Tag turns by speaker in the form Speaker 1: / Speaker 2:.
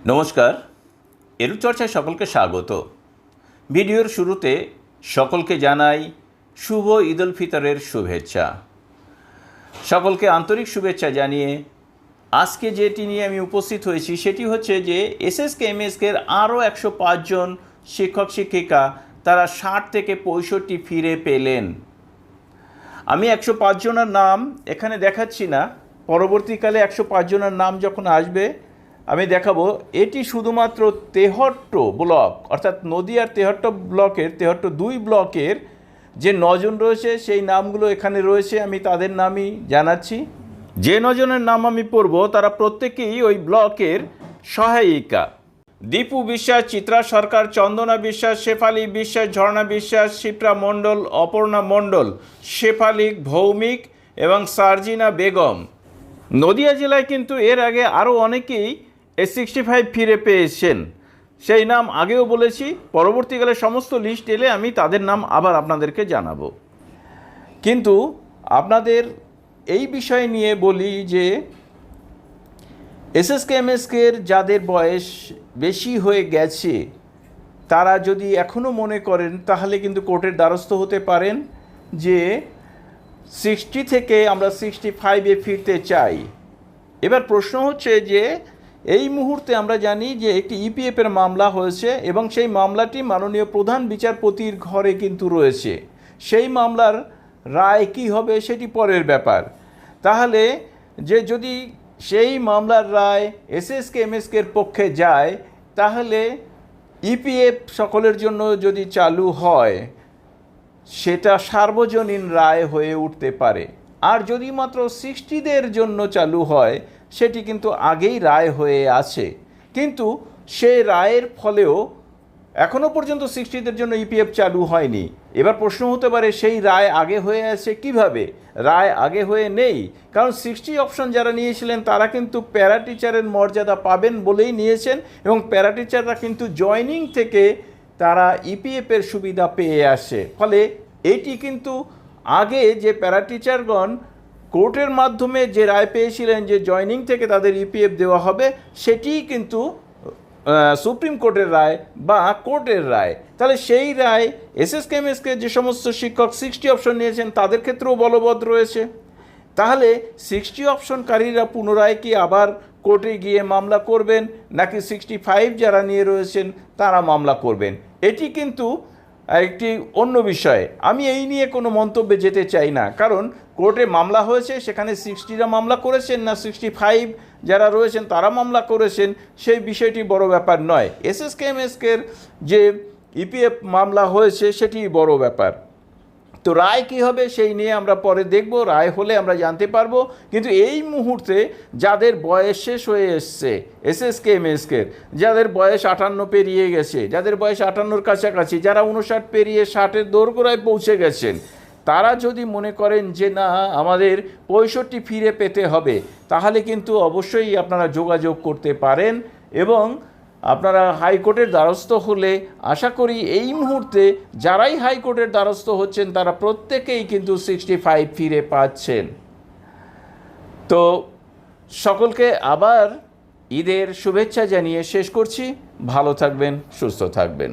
Speaker 1: নমস্কার, এডুচর্চায় সকলকে স্বাগত। ভিডিওর শুরুতে সকলকে জানাই শুভ ঈদ উল ফিতরের শুভেচ্ছা। সকলকে আন্তরিক শুভেচ্ছা জানিয়ে আজকে যেটি নিয়ে আমি উপস্থিত হয়েছি সেটি হচ্ছে যে Sskmsk-এর আরও 105 জন শিক্ষক শিক্ষিকা তারা 60 থেকে 65 ফিরে পেলেন। আমি 105 জনের নাম এখানে দেখাচ্ছি না, পরবর্তীকালে 105 জনের নাম যখন আসবে আমি দেখাবো। এটি শুধুমাত্র 73 ব্লক অর্থাৎ নদিয়ার 73 ব্লকের 73 ব্লকের যে 9 জন রয়েছে সেই নামগুলো এখানে রয়েছে, আমি তাদের নামই জানাচ্ছি। যে 9 জনের নাম আমি পড়ব তারা প্রত্যেকেই ওই ব্লকের সহায়িকা। দীপু বিশ্বাস, চিত্রা সরকার, চন্দনা বিশ্বাস, শেফালি বিশ্বাস, ঝর্ণা বিশ্বাস, শিপ্রা মণ্ডল, অপর্ণা মণ্ডল, শেফালি ভৌমিক এবং সার্জিনা বেগম। নদিয়া জেলায় কিন্তু এর আগে আরও অনেকেই S65 ফিরে পেয়েছেন, সেই নাম আগেও বলেছি। পরবর্তীকালে সমস্ত লিস্ট এলে আমি তাদের নাম আবার আপনাদেরকে জানাবো। কিন্তু আপনাদের এই বিষয় নিয়ে বলি যে Sskmsk-এর যাদের বয়স বেশি হয়ে গেছে তারা যদি এখনও মনে করেন তাহলে কিন্তু কোর্টের দ্বারস্থ হতে পারেন যে 60 থেকে আমরা 65-এ ফিরতে চাই। এবার প্রশ্ন হচ্ছে যে এই মুহূর্তে আমরা জানি যে একটি ইপিএফের মামলা হয়েছে এবং সেই মামলাটি মাননীয় প্রধান বিচারপতির ঘরে কিন্তু রয়েছে। সেই মামলার রায় কী হবে সেটি পরের ব্যাপার। তাহলে যে যদি সেই মামলার রায় Sskmsk-এর পক্ষে যায় তাহলে ইপিএফ সকলের জন্য যদি চালু হয় সেটা সার্বজনীন রায় হয়ে উঠতে পারে। আর যদি মাত্র 60-দের জন্য চালু হয় সেটি কিন্তু আগেই রায় হয়ে আছে, কিন্তু সেই রায়ের ফলেও এখনও পর্যন্ত 60-দের জন্য ইপিএফ চালু হয়নি। এবার প্রশ্ন হতে পারে সেই রায় আগে হয়ে আছে কিভাবে? রায় আগে হয়ে নেই, কারণ 60 অপশন যারা নিয়েছিলেন তারা কিন্তু প্যারা টিচারের মর্যাদা পাবেন বলেই নিয়েছেন এবং প্যারা টিচাররা কিন্তু জয়নিং থেকে তারা ইপিএফের সুবিধা পেয়ে আসে। ফলে এটি কিন্তু আগে যে প্যারা টিচারগণ কোর্টের মাধ্যমে যে রায় পেয়েছিলেন যে জয়নিং থেকে তাদের ইপিএফ দেওয়া হবে, সেটিই কিন্তু সুপ্রিম কোর্টের রায় বা কোর্টের রায়। তাহলে সেই রায় Sskmsk-এর যে সমস্ত শিক্ষক 60 অপশন নিয়েছেন তাদের ক্ষেত্রেও বলবৎ রয়েছে। তাহলে 60 অপশনকারীরা পুনরায় কি আবার কোর্টে গিয়ে মামলা করবেন, নাকি 65 যারা নিয়ে রয়েছেন তারা মামলা করবেন? এটি কিন্তু একটি অন্য বিষয়। আমি এই নিয়ে কোনো মন্তব্যে যেতে চাই না, কারণ কোর্টে মামলা হয়েছে, সেখানে 60রা মামলা করেছেন না 65 যারা রয়েছেন তারা মামলা করেছেন সেই বিষয়টি বড় ব্যাপার নয়। Sskmsk-এর যে ইপিএফ মামলা হয়েছে সেটি বড় ব্যাপার। তো রায় কী হবে সেই নিয়ে আমরা পরে দেখব, রায় হলে আমরা জানতে পারবো। কিন্তু এই মুহূর্তে যাদের বয়স শেষ হয়ে এসছে Sskmsk-এর, যাদের বয়স 58 পেরিয়ে গেছে, যাদের বয়স 58-র কাছাকাছি, যারা 59 পেরিয়ে 60-এর দোরগোড়ায় পৌঁছে গেছেন, তারা যদি মনে করেন যে না আমাদের 65 ফিরে পেতে হবে তাহলে কিন্তু অবশ্যই আপনারা যোগাযোগ করতে পারেন এবং আপনারা হাইকোর্টের দ্বারস্থ হলে আশা করি এই মুহূর্তে যারাই হাইকোর্টের দ্বারস্থ হচ্ছেন তারা প্রত্যেকেই কিন্তু 65 ফিরে পাচ্ছেন। তো সকলকে আবার ঈদের শুভেচ্ছা জানিয়ে শেষ করছি। ভালো থাকবেন, সুস্থ থাকবেন।